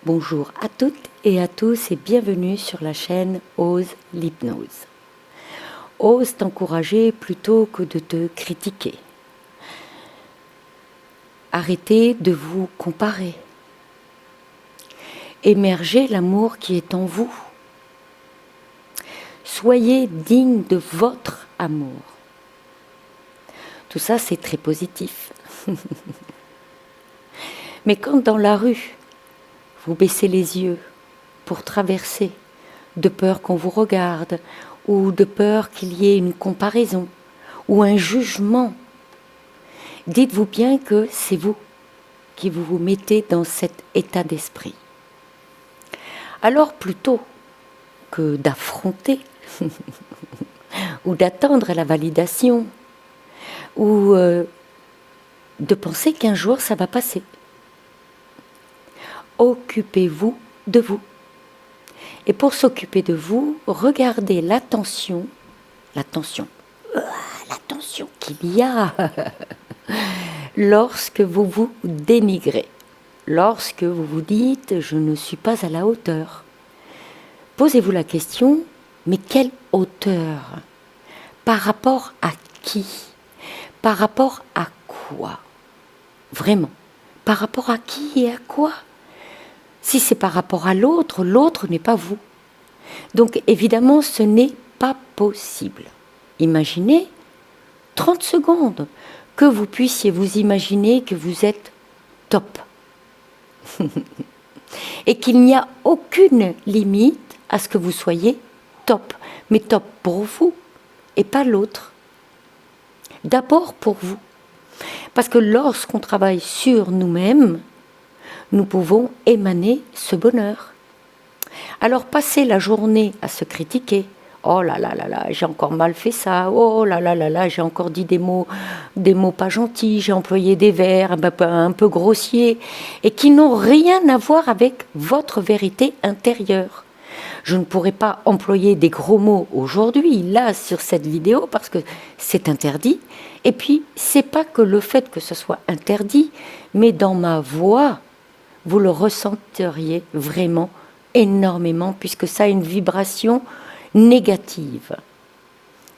Bonjour à toutes et à tous et bienvenue sur la chaîne Ose l'hypnose. Ose t'encourager plutôt que de te critiquer. Arrêtez de vous comparer. Émergez l'amour qui est en vous. Soyez digne de votre amour. Tout ça, c'est très positif. Mais quand dans la rue, vous baissez les yeux pour traverser, de peur qu'on vous regarde, ou de peur qu'il y ait une comparaison, ou un jugement, dites-vous bien que c'est vous qui vous mettez dans cet état d'esprit. Alors plutôt que d'affronter, ou d'attendre la validation, ou de penser qu'un jour ça va passer, occupez-vous de vous. Et pour s'occuper de vous, regardez l'attention qu'il y a lorsque vous vous dénigrez, lorsque vous vous dites « je ne suis pas à la hauteur ». Posez-vous la question, mais quelle hauteur? Par rapport à qui? Par rapport à quoi? Vraiment, par rapport à qui et à quoi? Si c'est par rapport à l'autre, l'autre n'est pas vous. Donc évidemment, ce n'est pas possible. Imaginez 30 secondes que vous puissiez vous imaginer que vous êtes top. Et qu'il n'y a aucune limite à ce que vous soyez top. Mais top pour vous et pas l'autre. D'abord pour vous. Parce que lorsqu'on travaille sur nous-mêmes, nous pouvons émaner ce bonheur. Alors passez la journée à se critiquer. Oh là là là là, j'ai encore mal fait ça. Oh là là là là, j'ai encore dit des mots pas gentils. J'ai employé des vers un peu grossiers et qui n'ont rien à voir avec votre vérité intérieure. Je ne pourrais pas employer des gros mots aujourd'hui, là, sur cette vidéo, parce que c'est interdit. Et puis, c'est pas que le fait que ce soit interdit, mais dans ma voix, vous le ressenteriez vraiment énormément, puisque ça a une vibration négative.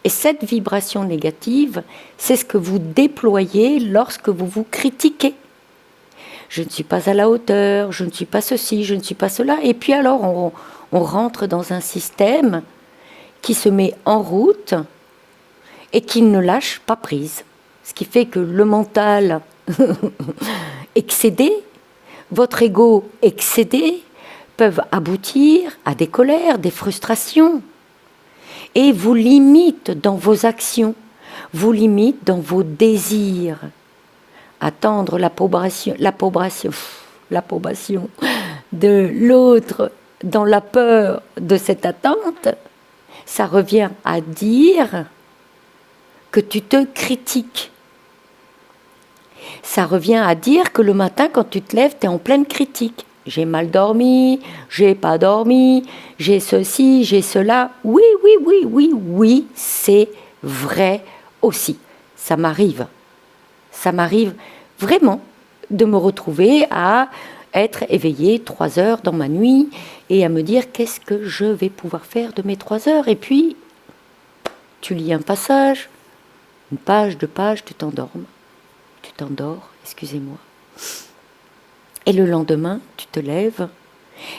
Et cette vibration négative, c'est ce que vous déployez lorsque vous vous critiquez. Je ne suis pas à la hauteur, je ne suis pas ceci, je ne suis pas cela. Et puis alors, on rentre dans un système qui se met en route et qui ne lâche pas prise. Ce qui fait que le mental excédé, votre ego excédé, peuvent aboutir à des colères, des frustrations, et vous limite dans vos actions, vous limite dans vos désirs. Attendre l'approbation de l'autre dans la peur de cette attente, ça revient à dire que tu te critiques. Ça revient à dire que le matin, quand tu te lèves, tu es en pleine critique. J'ai mal dormi, j'ai pas dormi, j'ai ceci, j'ai cela. Oui, oui, oui, oui, oui, c'est vrai aussi. Ça m'arrive vraiment de me retrouver à être éveillée 3 heures dans ma nuit et à me dire qu'est-ce que je vais pouvoir faire de mes 3 heures. Et puis, tu lis un passage, une page, 2 pages, tu t'endors, excusez-moi. Et le lendemain, tu te lèves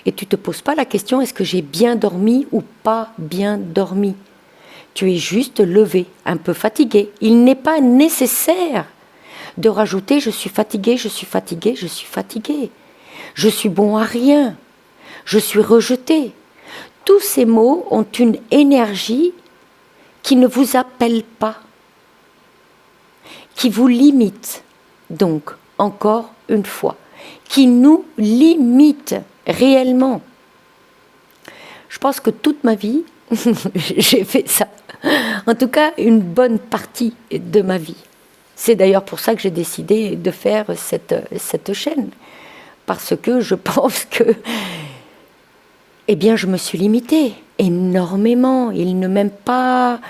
et tu ne te poses pas la question est-ce que j'ai bien dormi ou pas bien dormi. Tu es juste levé, un peu fatigué. Il n'est pas nécessaire de rajouter je suis fatigué, je suis fatigué, je suis fatigué. Je suis bon à rien. Je suis rejeté. Tous ces mots ont une énergie qui ne vous appelle pas, qui vous limite. Donc, encore une fois, qui nous limite réellement. Je pense que toute ma vie, j'ai fait ça. En tout cas, une bonne partie de ma vie. C'est d'ailleurs pour ça que j'ai décidé de faire cette chaîne. Parce que je pense que, je me suis limitée énormément. Il ne m'aime pas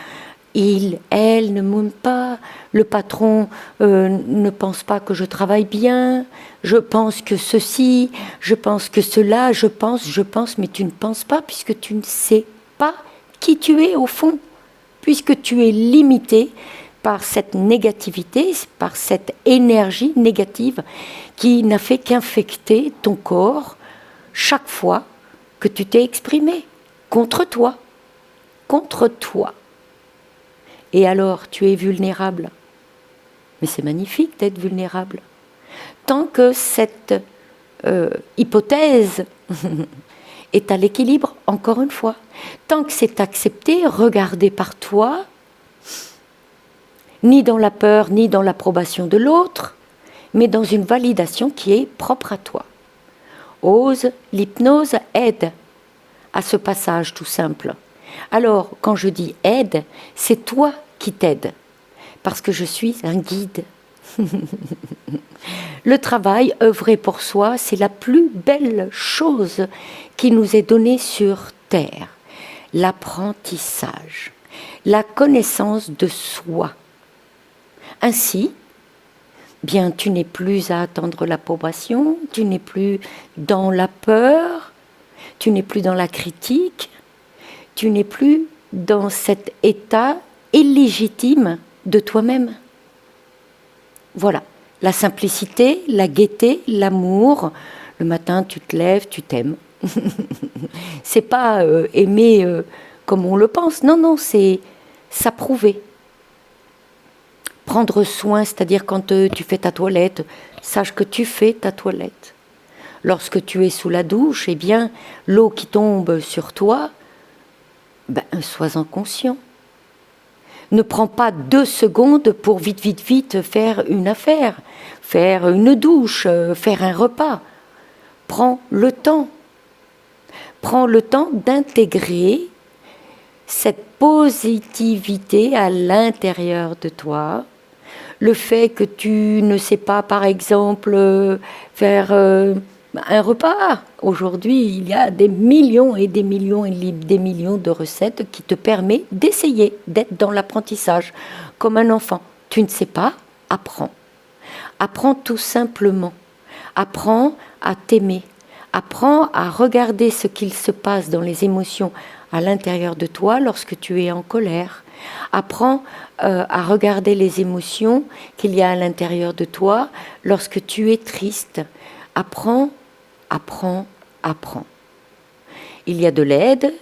il, elle ne m'aime pas, le patron ne pense pas que je travaille bien, je pense que ceci, je pense que cela, je pense, mais tu ne penses pas puisque tu ne sais pas qui tu es au fond, puisque tu es limité par cette négativité, par cette énergie négative qui n'a fait qu'infecter ton corps chaque fois que tu t'es exprimé contre toi. Contre toi. Et alors, tu es vulnérable. Mais c'est magnifique d'être vulnérable. Tant que cette hypothèse est à l'équilibre, encore une fois, tant que c'est accepté, regardé par toi, ni dans la peur, ni dans l'approbation de l'autre, mais dans une validation qui est propre à toi. Ose, l'hypnose aide à ce passage tout simple. Alors, quand je dis aide, c'est toi qui t'aides, parce que je suis un guide. Le travail, œuvrer pour soi, c'est la plus belle chose qui nous est donnée sur Terre. L'apprentissage, la connaissance de soi. Ainsi, bien, tu n'es plus à attendre l'approbation, tu n'es plus dans la peur, tu n'es plus dans la critique, tu n'es plus dans cet état illégitime de toi-même. Voilà, la simplicité, la gaieté, l'amour. Le matin, tu te lèves, tu t'aimes. C'est pas aimer comme on le pense, non, c'est s'approuver. Prendre soin, c'est-à-dire quand tu fais ta toilette, sache que tu fais ta toilette. Lorsque tu es sous la douche, eh bien, l'eau qui tombe sur toi, sois-en conscient. Ne prends pas 2 secondes pour vite faire une affaire, faire une douche, faire un repas. Prends le temps. Prends le temps d'intégrer cette positivité à l'intérieur de toi. Le fait que tu ne sais pas, par exemple, faire un repas. Aujourd'hui, il y a des millions et des millions et des millions de recettes qui te permettent d'essayer d'être dans l'apprentissage. Comme un enfant, tu ne sais pas, apprends. Apprends tout simplement. Apprends à t'aimer. Apprends à regarder ce qu'il se passe dans les émotions à l'intérieur de toi lorsque tu es en colère. Apprends à regarder les émotions qu'il y a à l'intérieur de toi lorsque tu es triste. Apprends. Il y a de l'aide.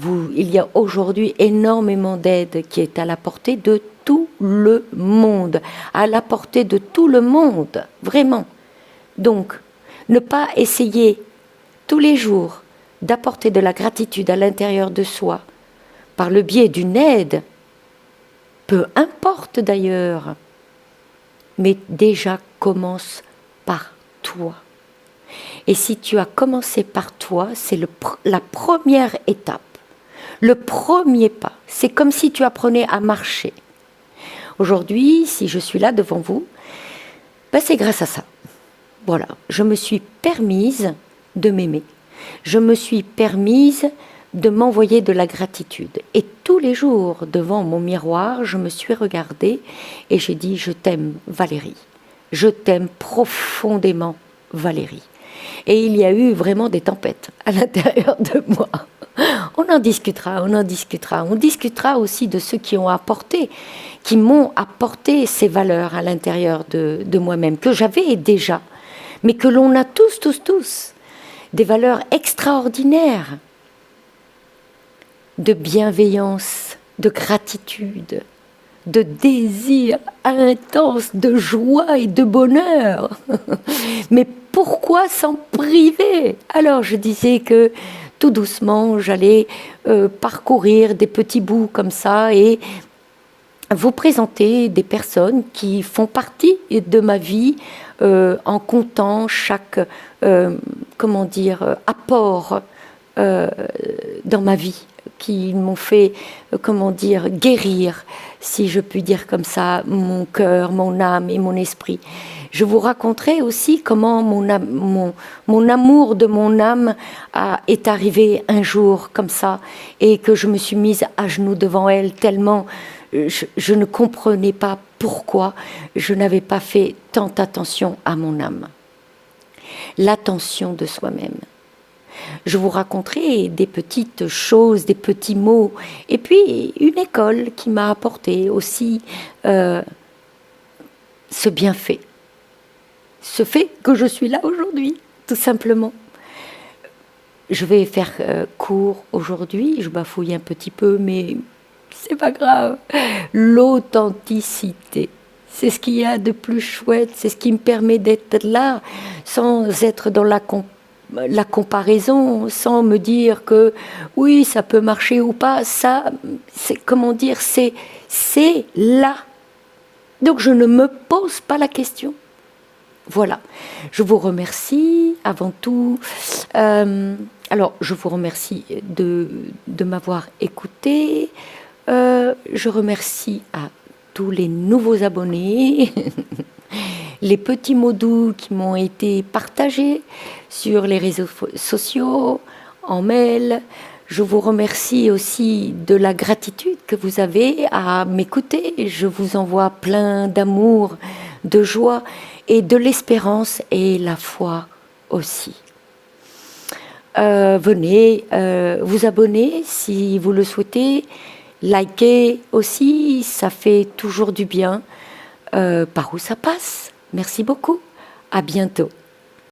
Il y a aujourd'hui énormément d'aide qui est à la portée de tout le monde. À la portée de tout le monde, vraiment. Donc, ne pas essayer tous les jours d'apporter de la gratitude à l'intérieur de soi par le biais d'une aide, peu importe d'ailleurs, mais déjà commence par toi. Et si tu as commencé par toi, c'est la première étape, le premier pas. C'est comme si tu apprenais à marcher. Aujourd'hui, si je suis là devant vous, c'est grâce à ça. Voilà, je me suis permise de m'aimer. Je me suis permise de m'envoyer de la gratitude. Et tous les jours, devant mon miroir, je me suis regardée et j'ai dit « Je t'aime, Valérie. Je t'aime profondément, Valérie. » Et il y a eu vraiment des tempêtes à l'intérieur de moi. On en discutera. On discutera aussi de ceux qui m'ont apporté ces valeurs à l'intérieur de moi-même, que j'avais déjà, mais que l'on a tous. Des valeurs extraordinaires de bienveillance, de gratitude, de désir intense, de joie et de bonheur. Mais pourquoi s'en priver? Alors je disais que tout doucement, j'allais parcourir des petits bouts comme ça et vous présenter des personnes qui font partie de ma vie en comptant chaque apport dans ma vie, qui m'ont fait guérir, si je puis dire comme ça, mon cœur, mon âme et mon esprit. Je vous raconterai aussi comment mon amour de mon âme est arrivé un jour comme ça et que je me suis mise à genoux devant elle tellement je ne comprenais pas pourquoi je n'avais pas fait tant attention à mon âme. L'attention de soi-même. Je vous raconterai des petites choses, des petits mots, et puis une école qui m'a apporté aussi ce bienfait. Ce fait que je suis là aujourd'hui, tout simplement. Je vais faire court aujourd'hui, je bafouille un petit peu, mais c'est pas grave. L'authenticité, c'est ce qu'il y a de plus chouette, c'est ce qui me permet d'être là, sans être dans la comparaison, sans me dire que oui, ça peut marcher ou pas, ça, c'est comment dire, c'est là. Donc je ne me pose pas la question. Voilà, je vous remercie avant tout. Alors, je vous remercie de m'avoir écouté. Je remercie à tous les nouveaux abonnés, les petits mots doux qui m'ont été partagés sur les réseaux sociaux, en mail. Je vous remercie aussi de la gratitude que vous avez à m'écouter. Je vous envoie plein d'amour, de joie et de l'espérance et la foi aussi. Venez vous abonner si vous le souhaitez, likez aussi, ça fait toujours du bien. Par où ça passe? Merci beaucoup, à bientôt.